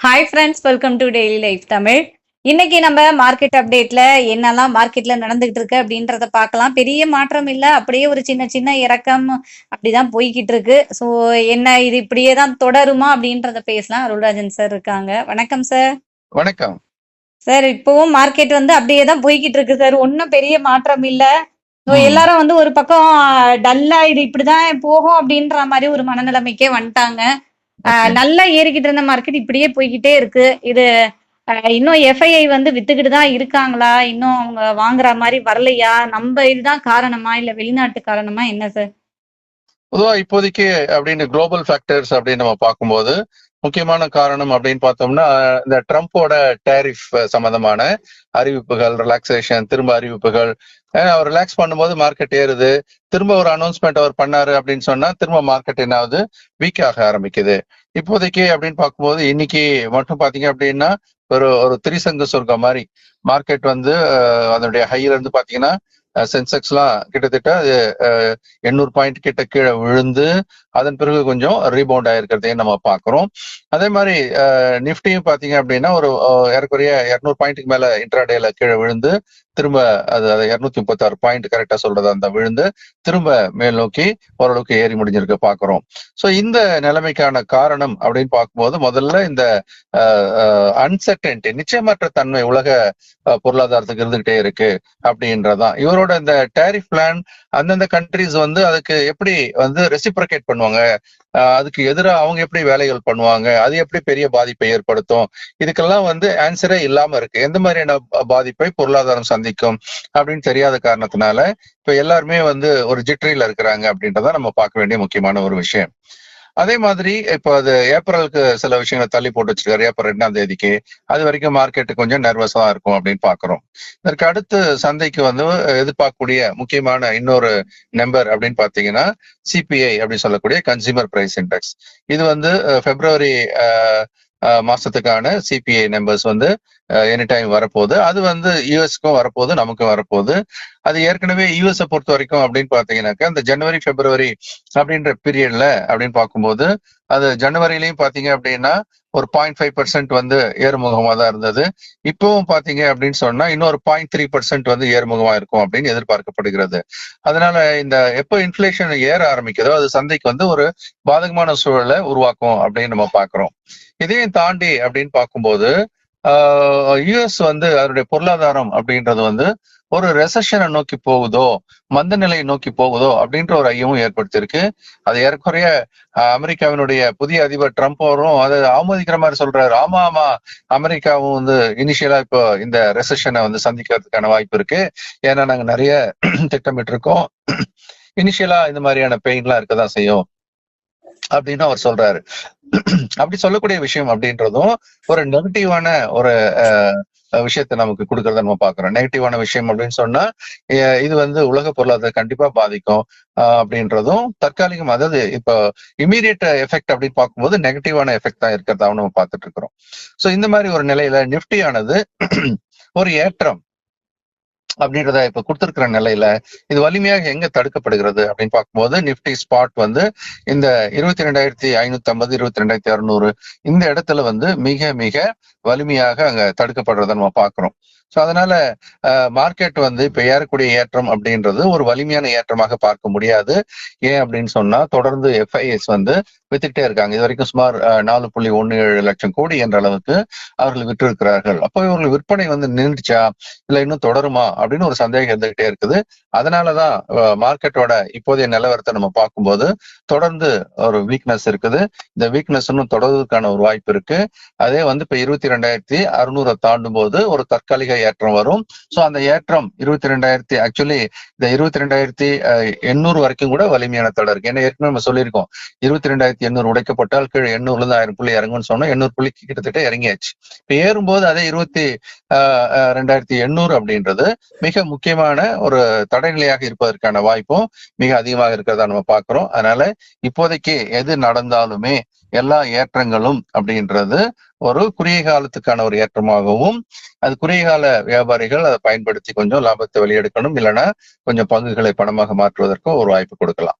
Hi friends, welcome to daily life Tamil. இன்னைக்கு நம்ம market அப்டேட்ல என்னெல்லாம் மார்க்கெட்ல நடந்துகிட்டு இருக்கு அப்படின்றத பார்க்கலாம். பெரிய மாற்றம் இல்ல, அப்படியே ஒரு சின்ன சின்ன இறக்கம் அப்படிதான் போய்கிட்டு இருக்கு. ஸோ என்ன இது இப்படியே தான் தொடருமா அப்படின்றத பேசலாம். அருள்ராஜன் சார் இருக்காங்க. வணக்கம் சார். வணக்கம் சார், இப்பவும் மார்க்கெட் வந்து அப்படியே தான் போய்கிட்டு இருக்கு சார். ஒன்றும் பெரிய மாற்றம் இல்ல. ஸோ ம் எல்லாரும் வந்து ஒரு பக்கம் டல்லா இது இப்படிதான் போகும் அப்படின்ற மாதிரி ஒரு மனநிலைமைக்கே வந்துட்டாங்க. ஓகே நல்லா ஏறிக்கிட்டு இருந்த மார்க்கெட் இப்படியே போய்கிட்டே இருக்கு. இது இன்னும் எஃப்ஐஐ வந்து வித்துக்கிட்டு தான் இருக்காங்களா? இன்னும் அவங்க வாங்குற மாதிரி வரலையா? நம்ம இதுதான் காரணமா? இல்ல வெளிநாட்டு காரணமா? என்ன சார்? பொதுவா இப்போதைக்கு அப்படின்னு குளோபல் ஃபேக்டர்ஸ் அப்படின்னு நம்ம பார்க்கும்போது முக்கியமான காரணம் அப்படின்னு பார்த்தோம்னா இந்த ட்ரம்ப்போட டேரிஃப் சம்பந்தமான அறிவிப்புகள், ரிலாக்ஸேஷன், திரும்ப அறிவிப்புகள். அவர் ரிலாக்ஸ் பண்ணும்போது மார்க்கெட் ஏறுது. திரும்ப ஒரு அனௌன்ஸ்மெண்ட் அவர் பண்ணாரு அப்படின்னு சொன்னா திரும்ப மார்க்கெட் என்ன ஆகுது, வீக் ஆக ஆரம்பிக்குது. இப்போதைக்கு அப்படின்னு பார்க்கும்போது இன்னைக்கு மட்டும் பாத்தீங்க அப்படின்னா ஒரு ஒரு திரிசங்கு சொர்க்கம் மாதிரி மார்க்கெட் வந்து அதனுடைய ஹையில இருந்து பாத்தீங்கன்னா சென்செக்ஸ்லாம் கிட்டத்தட்ட 800 பாயிண்ட் கிட்ட கீழே விழுந்து அதன் பிறகு கொஞ்சம் ரீபவுண்ட் ஆயிருக்கிறதையும் நம்ம பார்க்கிறோம். அதே மாதிரி நிஃப்டியும் பாத்தீங்க அப்படின்னா ஒரு ஏறக்குறைய 200 பாயிண்ட்டுக்கு மேல இன்ட்ராடேல கீழே விழுந்து திரும்ப அது 236 பாயிண்ட் கரெக்டா சொல்றது அந்த விழுந்து திரும்ப மேல் நோக்கி ஓரளவுக்கு ஏறி முடிஞ்சிருக்க பாக்குறோம். சோ இந்த நிலைமைக்கான காரணம் அப்படின்னு பார்க்கும்போது முதல்ல இந்த அன்சர்டன்டி, நிச்சயமற்ற தன்மை உலக பொருளாதாரத்துக்கு இருந்துகிட்டே இருக்கு அப்படின்றதான். இவரோட இந்த டேரிஃப் பிளான் அந்தந்த கண்ட்ரிஸ் வந்து அதுக்கு எப்படி வந்து ரெசிப்ரகேட் பண்ணுவாங்க, அதுக்கு எதிராக அவங்க எப்படி வேலைகள் பண்ணுவாங்க, அது எப்படி பெரிய பாதிப்பை ஏற்படுத்தும், இதுக்கெல்லாம் வந்து ஆன்சரே இல்லாம இருக்கு. எந்த மாதிரியான பாதிப்பை பொருளாதாரம் சந்திக்கும் அப்படின்னு தெரியாத காரணத்தினால இப்ப எல்லாருமே வந்து ஒரு ஜிட்ரியில இருக்கிறாங்க அப்படின்றத நம்ம பார்க்க வேண்டிய முக்கியமான ஒரு விஷயம். அதே மாதிரி இப்போ அது ஏப்ரலுக்கு சில விஷயங்களை தள்ளி போட்டு வச்சிருக்காரு, ஏப்ரல் 2ஆம் தேதிக்கு. அது வரைக்கும் மார்க்கெட் கொஞ்சம் நர்வஸா இருக்கும் அப்படின்னு பாக்குறோம். இதற்கு அடுத்து சந்தைக்கு வந்து எதிர்பார்க்கக்கூடிய முக்கியமான இன்னொரு நம்பர் அப்படின்னு பாத்தீங்கன்னா சிபிஐ அப்படின்னு சொல்லக்கூடிய கன்சியூமர் பிரைஸ் இண்டெக்ஸ். இது வந்து பிப்ரவரி மாசத்துக்கான சிபிஐ நம்பர்ஸ் வந்து எனி டைம் வரப்போகுது. அது வந்து யூஎஸ்க்கும் வரப்போகுது, நமக்கும் வரப்போகுது. அது ஏற்கனவே யூஎஸ் பொறுத்த வரைக்கும் அப்படின்னு பாத்தீங்கன்னாக்கா இந்த ஜனவரி பிப்ரவரி அப்படின்ற பீரியட்ல அப்படின்னு பார்க்கும்போது அது ஜனவரிலையும் பாத்தீங்க அப்படின்னா ஒரு 0.5% வந்து ஏறுமுகமா தான் இருந்தது. இப்பவும் பாத்தீங்க அப்படின்னு சொன்னா இன்னொரு 0.3% வந்து ஏறுமுகமா இருக்கும் அப்படின்னு எதிர்பார்க்கப்படுகிறது. அதனால இந்த எப்போ இன்ஃபிளேஷன் ஏற ஆரம்பிக்குதோ அது சந்தைக்கு வந்து ஒரு பாதகமான சூழலை உருவாக்கும் அப்படின்னு நம்ம பாக்குறோம். இதையும் தாண்டி அப்படின்னு பார்க்கும்போது யுஎஸ் வந்து அதனுடைய பொருளாதாரம் அப்படின்றது வந்து ஒரு ரெசஷனை நோக்கி போகுதோ, மந்த நிலையை நோக்கி போகுதோ அப்படின்ற ஒரு ஐயமும் ஏற்படுத்தியிருக்கு. அது ஏறக்குறைய அமெரிக்காவினுடைய புதிய அதிபர் ட்ரம்ப் அவரும் அதை ஆமோதிக்கிற மாதிரி சொல்றாரு. ஆமா ஆமா, அமெரிக்காவும் வந்து இனிஷியலா இப்போ இந்த ரெசஷனை வந்து சந்திக்கிறதுக்கான வாய்ப்பு இருக்கு. ஏன்னா நாங்க நிறைய திட்டமிட்டு இருக்கோம். இனிஷியலா இந்த மாதிரியான பெயின்லாம் இருக்கதான் செய்யும் அப்படின்னு அவர் சொல்றாரு. அப்படி சொல்லக்கூடிய விஷயம் அப்படின்றதும் ஒரு நெகட்டிவான ஒரு விஷயத்தை நமக்கு கொடுக்கறத நம்ம பாக்குறோம். நெகட்டிவான விஷயம் அப்படின்னு சொன்னா இது வந்து உலக பொருளாதாரம் கண்டிப்பா பாதிக்கும் அப்படின்றதும் தற்காலிகம். அதாவது இப்போ இமீடியட் எஃபெக்ட் அப்படின்னு பார்க்கும்போது நெகட்டிவான எஃபெக்ட் தான் இருக்கிறதாவும் நம்ம பார்த்துட்டு இருக்கிறோம். சோ இந்த மாதிரி ஒரு நிலையில நிஃப்டி ஆனது ஒரு ஏற்றம் அப்படின்றத இப்ப கொடுத்திருக்கிற நிலையில இது வலிமையாக எங்க தடுக்கப்படுகிறது அப்படின்னு பார்க்கும்போது நிப்டி ஸ்பாட் வந்து இந்த 22,550 22,600 இந்த இடத்துல வந்து மிக மிக வலிமையாக அங்க தடுக்கப்படுறத நம்ம பாக்குறோம். சோ அதனால மார்க்கெட் வந்து இப்ப ஏறக்கூடிய ஏற்றம் அப்படின்றது ஒரு வலிமையான ஏற்றமாக பார்க்க முடியாது. ஏன் அப்படின்னு சொன்னா தொடர்ந்து எஃப்ஐஎஸ் வந்து வித்துக்கிட்டே இருக்காங்க. இது வரைக்கும் சுமார் 4.17 லட்சம் கோடி என்ற அளவுக்கு அவர்கள் விற்று இருக்கிறார்கள். அப்போ இவர்கள் விற்பனை வந்து நின்றுச்சா இல்ல இன்னும் தொடருமா அப்படின்னு ஒரு சந்தேகம் இருந்துகிட்டே இருக்குது. அதனாலதான் மார்க்கெட்டோட இப்போதைய நிலவரத்தை நம்ம பார்க்கும்போது தொடர்ந்து ஒரு வீக்னஸ் இருக்குது. இந்த வீக்னஸ் இன்னும் தொடர்வதற்கான ஒரு வாய்ப்பு இருக்கு. அதே வந்து இப்ப 22,600 தாண்டும் போது ஒரு தற்காலிக ஏற்றம் வரும். சோ அந்த ஏற்றம் 22,000 ஆக்சுவலி இந்த 22,800 வரைக்கும் கூட வலிமையான தடை இருக்கு. ஏன்னா ஏற்கனவே நம்ம சொல்லியிருக்கோம் 22,800 உடைக்கப்பட்டால் கீழே 800ல இருந்து 1000 புள்ளி இறங்கும்னு சொன்னா 800 புள்ளி கிட்டத்தட்ட இறங்கியாச்சு. இப்ப ஏறும்போது அதே 22,800 அப்படின்றது மிக முக்கியமான ஒரு தடைநிலையாக இருப்பதற்கான வாய்ப்பும் மிக அதிகமாக இருக்கிறதா நம்ம பாக்குறோம். அதனால இப்போதைக்கு எது நடந்தாலுமே எல்லா ஏற்றங்களும் அப்படின்றது ஒரு குறுகிய காலத்துக்கான ஒரு ஏற்றமாகவும், அது குறுகிய கால வியாபாரிகள் அதை பயன்படுத்தி கொஞ்சம் லாபத்தை வெளியெடுக்கணும், இல்லைன்னா கொஞ்சம் பங்குகளை பணமாக மாற்றுவதற்கும் ஒரு வாய்ப்பு கொடுக்கலாம்.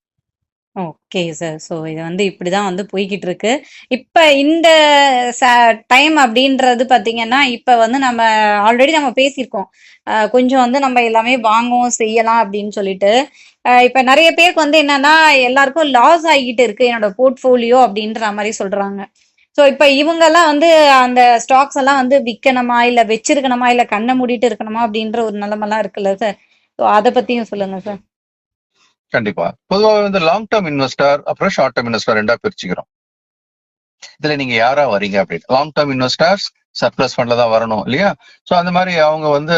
Okay sir. ஸோ இது வந்து இப்படிதான் வந்து போய்க்கிட்டு இருக்கு. இப்ப இந்த ச டைம் அப்படின்றது பார்த்தீங்கன்னா, இப்ப வந்து நம்ம ஆல்ரெடி நம்ம பேசியிருக்கோம். கொஞ்சம் வந்து நம்ம எல்லாமே வாங்கவும் செய்யலாம் அப்படின்னு சொல்லிட்டு. இப்ப நெறைய பேருக்கு வந்து என்னன்னா, எல்லாருக்கும் லாஸ் ஆகிட்டு இருக்கு என்னோட போர்ட்ஃபோலியோ அப்படின்ற மாரி சொல்றாங்க. ஸோ இப்ப இவங்கலாம் வந்து அந்த ஸ்டாக்ஸ் எல்லாம் வந்து விக்கணுமா? இல்ல வச்சிருக்கணுமா? இல்ல கண்ண மூடிட்டு இருக்கணுமா? அப்படின்ற ஒரு நிலைமைலாம் இருக்குல்ல சார். ஸோ அத பத்தியும் சொல்லுங்க சார். கண்டிப்பா. பொதுவாக வந்து லாங் டேர்ம் இன்வெஸ்டர் அப்புறம் ஷார்ட் டேர்ம் இன்வெஸ்டர் ரெண்டா பிரிச்சுக்கிறோம். இதுல நீங்க யாரா வரீங்க அப்படின்னு. லாங் டேர்ம் இன்வெஸ்டர்ஸ் சர்ப்ளஸ் ஃபண்ட்ல தான் வரணும் இல்லையா? சோ அந்த மாதிரி அவங்க வந்து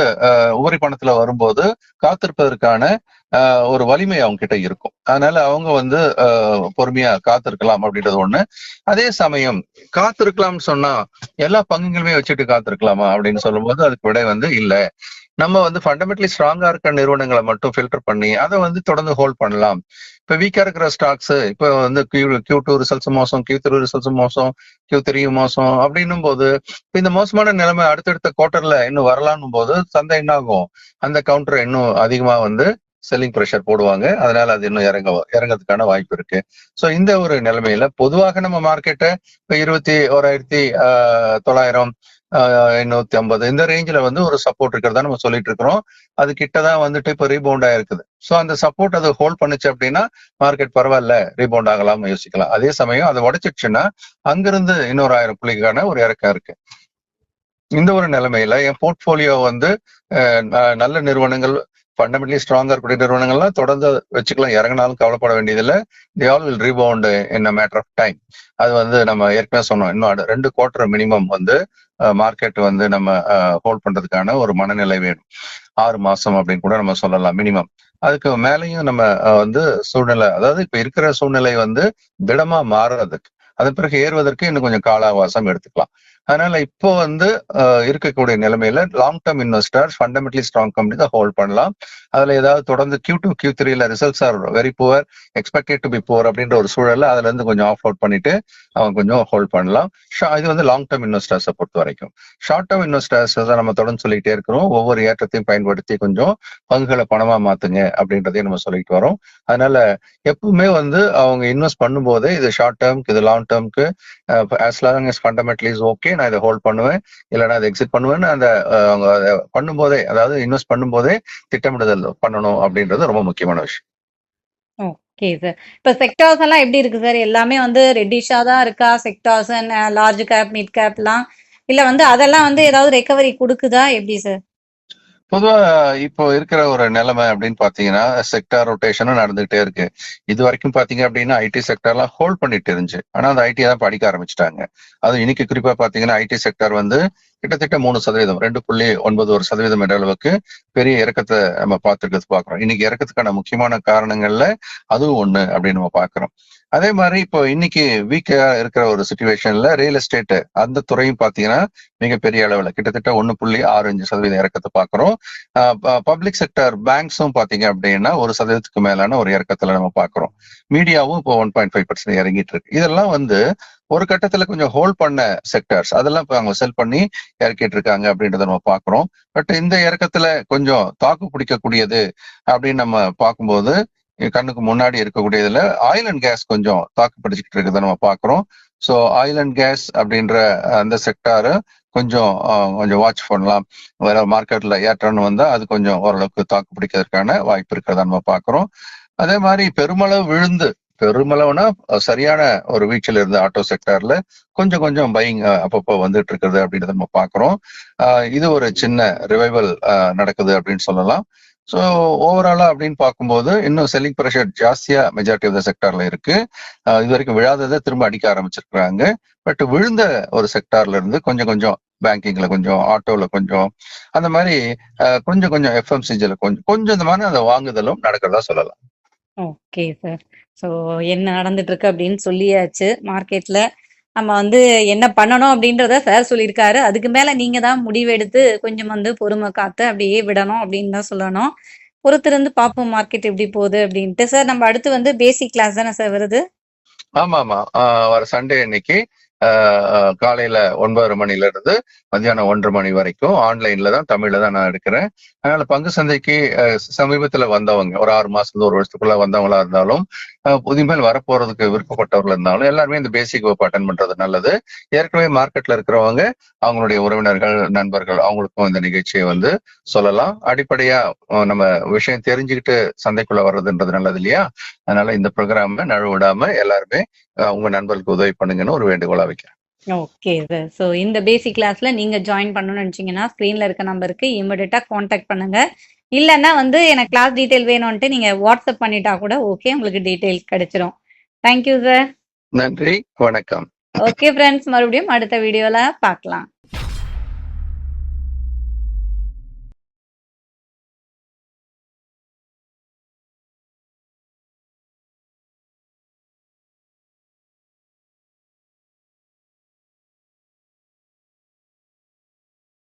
உபரி பணத்துல வரும்போது காத்திருப்பதற்கான ஒரு வலிமை அவங்க கிட்ட இருக்கும். அதனால அவங்க வந்து பொறுமையா காத்திருக்கலாம் அப்படின்றது ஒண்ணு. அதே சமயம் காத்திருக்கலாம்னு சொன்னா எல்லா பங்குகளுமே வச்சுட்டு காத்திருக்கலாமா அப்படின்னு சொல்லும்போது அதுக்கு விடை வந்து இல்ல. நம்ம வந்து ஃபண்டமெண்டலி ஸ்ட்ராங்கா இருக்க நிறுவனங்களை மட்டும் ஃபில்டர் பண்ணி அதை வந்து தொடர்ந்து ஹோல்ட் பண்ணலாம். இப்ப வீக்கா இருக்கிற ஸ்டாக்ஸ் இப்ப வந்து Q2 ரிசல்ட்ஸ் மோசம், Q3 ரிசல்ட்ஸ் மோசம், Q3 மோசம் அப்படின்னும் போது இந்த மோசமான நிலைமை அடுத்தடுத்த குவார்டர்ல இன்னும் வரலாம்னு போது சந்தை என்ன ஆகும், அந்த கவுண்டர் இன்னும் அதிகமா வந்து செல்லிங் ப்ரெஷர் போடுவாங்க. அதனால அது இன்னும் இறங்கறதுக்கான வாய்ப்பு இருக்கு. சோ இந்த ஒரு நிலைமையில பொதுவாக நம்ம மார்க்கெட்டை இப்ப 21,900 850 இந்த ரேஞ்சில வந்து ஒரு சப்போர்ட் இருக்கிறதா நம்ம சொல்லிட்டு இருக்கிறோம். அது கிட்டதான் வந்துட்டு இப்ப ரீபவுண்ட் ஆயிருக்குது. சோ அந்த சப்போர்ட் அதை ஹோல்ட் பண்ணுச்சு அப்படின்னா மார்க்கெட் பரவாயில்ல ரீபவுண்ட் ஆகலாம் யோசிக்கலாம். அதே சமயம் அதை உடைச்சிடுச்சுன்னா அங்கிருந்து இன்னொரு 1000 புள்ளிக்கான ஒரு இறக்கம் இருக்கு. இந்த ஒரு நிலைமையில என் போர்ட்போலியோ வந்து நல்ல நிறுவனங்கள் ஃபண்டமெண்டலி ஸ்ட்ராங்கா இருக்கக்கூடிய நிறுவனங்கள்லாம் தொடர்ந்து வச்சுக்கலாம். இறங்கினாலும் கவலைப்பட வேண்டியதில்லை. The all will rebound in a matter of time. அது வந்து நம்ம ஏற்கனவே சொன்னோம். இன்னும் 2 குவார்டர் மினிமம் வந்து மார்க்கெட் வந்து நம்ம ஹோல்ட் பண்றதுக்கான ஒரு மனநிலை வேணும். 6 மாசம் அப்படின்னு கூட நம்ம சொல்லலாம் மினிமம். அதுக்கு மேலேயும் நம்ம வந்து சூழ்நிலை, அதாவது இப்ப இருக்கிற சூழ்நிலை வந்து திடமா மாறுறதுக்கு, அதன் பிறகு ஏறுவதற்கு இன்னும் கொஞ்சம் கால அவகாசம் எடுத்துக்கலாம். அதனால இப்போ வந்து இருக்கக்கூடிய நிலைமையில long term investors fundamentally strong company தான் ஹோல்ட் பண்ணலாம். அதுல ஏதாவது தொடர்ந்து Q2 Q3ல results are very poor, expected to be poor அப்படின்ற ஒரு சூழல்ல அதுல இருந்து கொஞ்சம் ஆஃப் அவுட் பண்ணிட்டு அவங்க கொஞ்சம் ஹோல்ட் பண்ணலாம். இது வந்து லாங் டேர்ம் இன்வெஸ்டர்ஸை பொறுத்த வரைக்கும். ஷார்ட் டேர்ம் இன்வெஸ்டர்ஸ் தான் நம்ம தொடர்ந்து சொல்லிட்டே இருக்கிறோம். ஒவ்வொரு ஏற்றத்தையும் பயன்படுத்தி கொஞ்சம் பங்குகளை பணமா மாத்துங்க அப்படின்றதையும் நம்ம சொல்லிட்டு வரோம். அதனால எப்பவுமே வந்து அவங்க இன்வெஸ்ட் பண்ணும்போதே இது ஷார்ட் டேர்ம்க்கு இது லாங் டேர்ம்க்கு as long as fundamentally is okay நான் இதை ஹோல்ட் பண்ணுவேன், இல்லைன்னா அதை எக்ஸிட் பண்ணுவேன்னு அந்த அவங்க அதை பண்ணும்போதே, அதாவது இன்வெஸ்ட் பண்ணும்போதே திட்டமிடுதல் பண்ணணும் அப்படின்றது ரொம்ப முக்கியமான விஷயம். Okay sir. இப்ப செக்டார்ஸ் எல்லாம் எப்படி இருக்கு சார்? எல்லாமே வந்து ரெட்டிஷா தான் இருக்கா? செக்டார்ஸ் லார்ஜ் கேப், மிட் கேப்லாம் இல்ல வந்து அதெல்லாம் வந்து ஏதாவது ரெக்கவரி குடுக்குதா? எப்படி சார்? பொதுவா இப்போ இருக்கிற ஒரு நிலைமை அப்படின்னு பாத்தீங்கன்னா செக்டார் ரொட்டேஷனும் நடந்துகிட்டே இருக்கு. இது வரைக்கும் பாத்தீங்க அப்படின்னா ஐடி செக்டர்லாம் ஹோல்ட் பண்ணிட்டு இருந்துச்சு. ஆனா அந்த ஐடி தான் படிக்க ஆரம்பிச்சிட்டாங்க. அது இன்னைக்கு குறிப்பா பாத்தீங்கன்னா ஐடி செக்டர் வந்து கிட்டத்தட்ட 3%, 2.91% என்ற அளவுக்கு பெரிய இறக்கத்தை நம்ம பாக்குறோம். இன்னைக்கு இறக்கத்துக்கான முக்கியமான காரணங்கள்ல அதுவும் ஒண்ணு அப்படின்னு நம்ம பாக்குறோம். அதே மாதிரி இப்போ இன்னைக்கு வீக்கா இருக்கிற ஒரு சுச்சுவேஷன்ல ரியல் எஸ்டேட் அந்த துறையும் பாத்தீங்கன்னா மிகப்பெரிய அளவுல கிட்டத்தட்ட 1.65% இறக்கத்தை பாக்குறோம். பப்ளிக் செக்டர் பேங்க்ஸும் பாத்தீங்க அப்படின்னா 1% மேலான ஒரு இறக்கத்துல நம்ம பாக்குறோம். மீடியாவும் இப்போ 1.5% இறங்கிட்டு இருக்கு. இதெல்லாம் வந்து ஒரு கட்டத்துல கொஞ்சம் ஹோல்ட் பண்ண செக்டர்ஸ், அதெல்லாம் இப்ப அவங்க செல் பண்ணி இறக்கிட்டு இருக்காங்க அப்படின்றத நம்ம பாக்குறோம். பட் இந்த இறக்கத்துல கொஞ்சம் தாக்கு பிடிக்கக்கூடியது அப்படின்னு நம்ம பார்க்கும்போது கண்ணுக்கு முன்னாடி இருக்கக்கூடியதுல ஆயில் அண்ட் கேஸ் கொஞ்சம் தாக்கு பிடிச்சிட்டு இருக்கிறத நம்ம பாக்குறோம். ஸோ ஆயில் அண்ட் கேஸ் அப்படின்ற அந்த செக்டாரு கொஞ்சம் வாட்ச் பண்ணலாம். வேற மார்க்கெட்ல ஏற்றம்னு வந்தா அது கொஞ்சம் ஓரளவுக்கு தாக்கு பிடிக்கிறதுக்கான வாய்ப்பு இருக்கிறதா நம்ம பாக்குறோம். அதே மாதிரி பெருமளவுனா சரியான ஒரு வீச்சில் இருந்த ஆட்டோ செக்டார்ல கொஞ்சம் கொஞ்சம் பையிங் அப்பப்போ வந்துட்டு இருக்கிறது அப்படின்றத நம்ம பாக்குறோம். இது ஒரு சின்ன ரிவைவல் நடக்குது அப்படின்னு சொல்லலாம். ஸோ ஓவராலா அப்படின்னு பார்க்கும்போது இன்னும் செல்லிங் ப்ரெஷர் ஜாஸ்தியா மெஜாரிட்டி ஆஃப் த செக்டார்ல இருக்கு. இது வரைக்கும் விழாததை திரும்ப அடிக்க ஆரம்பிச்சிருக்கிறாங்க. பட் விழுந்த ஒரு செக்டார்ல இருந்து கொஞ்சம் கொஞ்சம் பேங்கிங்ல கொஞ்சம், ஆட்டோல கொஞ்சம், அந்த மாதிரி கொஞ்சம் கொஞ்சம் எஃப்எம்சிஜில கொஞ்சம் இந்த மாதிரி அந்த வாங்குதலும் நடக்கிறதா சொல்லலாம். Okay sir. ஸோ என்ன நடந்துட்டு இருக்கு அப்படின்னு சொல்லியாச்சு மார்க்கெட்ல. நம்ம வந்து என்ன பண்ணணும் அப்படின்றத சார் சொல்லியிருக்காரு. அதுக்கு மேல நீங்க தான் முடிவெடுத்து கொஞ்சம் வந்து பொறுமை காத்து அப்படியே விடணும் அப்படின்னு தான் சொல்லணும். பொறுத்திருந்து பார்ப்போம் மார்க்கெட் எப்படி போகுது அப்படின்ட்டு. சார் நம்ம அடுத்து வந்து பேசிக் கிளாஸ் தானே சார் வருது? ஆமா ஆமா. வர சண்டே அன்னைக்கு காலையில 9:30 மணில இருந்து மத்தியானம் 1:30 மணி வரைக்கும் ஆன்லைன்ல தான், தமிழ்ல தான் நான் எடுக்கிறேன். அதனால பங்கு சந்தைக்கு சமீபத்துல வந்தவங்க, ஒரு 6 மாசத்துல 1 வருஷத்துக்குள்ள வந்தவங்களா இருந்தாலும் புதுமையில் வரப்போறதுக்கு விருப்பப்பட்டவர்கள் இருந்தாலும் எல்லாருமே இந்த பேசிக் வகுப்பு அட்டன் பண்றது நல்லது. ஏற்கனவே மார்க்கெட்ல இருக்கிறவங்க அவங்களுடைய உறவினர்கள், நண்பர்கள் அவங்களுக்கும் இந்த நிகழ்ச்சியை வந்து சொல்லலாம். அடிப்படையா நம்ம விஷயம் தெரிஞ்சுக்கிட்டு சந்தைக்குள்ள வர்றதுன்றது நல்லது இல்லையா? அதனால இந்த ப்ரோக்ராம் நழுவிடாம எல்லாருமே உங்க நண்பர்களுக்கு உதவி பண்ணுங்கன்னு ஒரு வேண்டுகோளா வைக்கிறேன். Okay sir. ஸோ இந்த பேசிக் கிளாஸ்ல நீங்க ஜாயின் பண்ணணும்னு நினைச்சீங்கன்னா ஸ்க்ரீன்ல இருக்க நம்பருக்கு இமிடியேட்டா காண்டாக்ட் பண்ணுங்க. இல்லைன்னா வந்து எனக்கு கிளாஸ் டீட்டெயில் வேணும்ன்ட்டு நீங்க வாட்ஸ்அப் பண்ணிட்டா கூட ஓகே, உங்களுக்கு டீட்டெயில் கிடைச்சிரும். Thank you sir. நன்றி, வணக்கம். ஓகே ஃப்ரெண்ட்ஸ், மறுபடியும் அடுத்த வீடியோல பார்க்கலாம்.